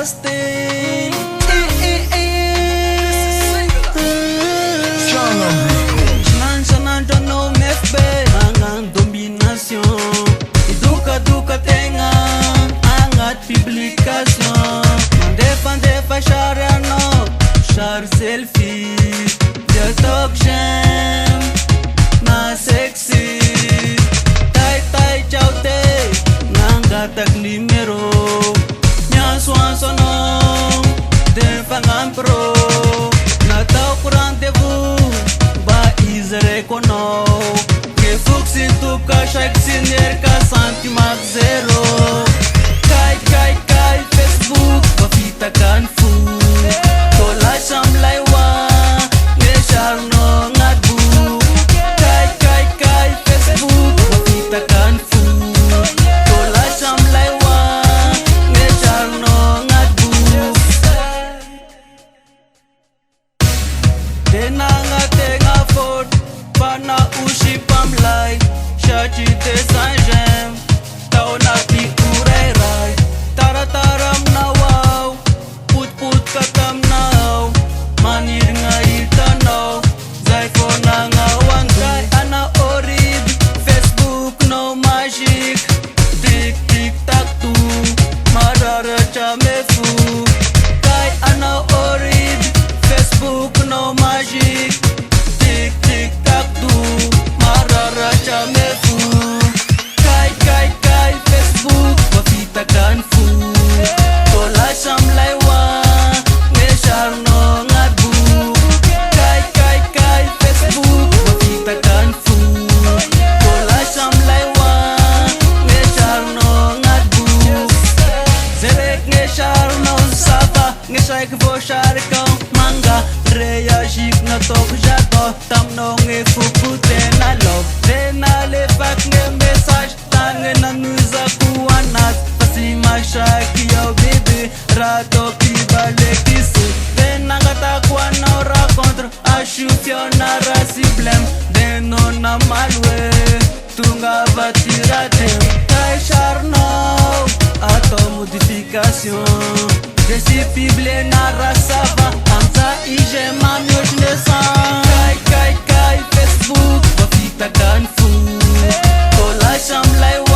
disgusting. No MFB, angang domination. Duka tenga, angat publication. Mandefa sharia no, share selfie. Dia talk sham, na sexy. Tai chaute, nanga tak numero. Nya swansono, defangan pro. Na tau rendezvous, ba izere kono. Que fluxin tu ka shak siner ka santimat zero. Kai Facebook, papita kan fu. Tola sham laiwa, ne sharno ngadu. Kai Facebook, papita kan fu. Tola sham laiwa, ne sharno ngadu. Denanga tenga fort, pana ushi pamlai. Shachi te sanjem, tauna pi kurerai. Taram na wow, put katam now. Manir nga itanaw, zay ko na nga wangay. Ana orib, Facebook no magic. Tik tak tu, marara chame fu. Kay ana orib, Facebook no magic. Tik tak tu, marara chame fu. Kay Facebook, papita kan fu. Tola sham laiwa, ne sharno ngadu. Kay Facebook, papita kan fu. Tola sham laiwa, ne sharno ngadu. Zerek ne sharno sapa, ne shaik vo sharikau manga. Reagik na tok jato, tam no nge fukute na love. Tena le fak ne message, tange na nuza kuanat. Pasi mashaki yo bibi, rato kibale kisu. Tena ngata kuana ora contre, ashufio na rasiblem. Deno na malwe, tunga batira dem. Kai charno, ato modification. Je suis fiblé na rasava, amza ije mamioch nesan. Kai Facebook, papita kan fu. Tola sham laiwa.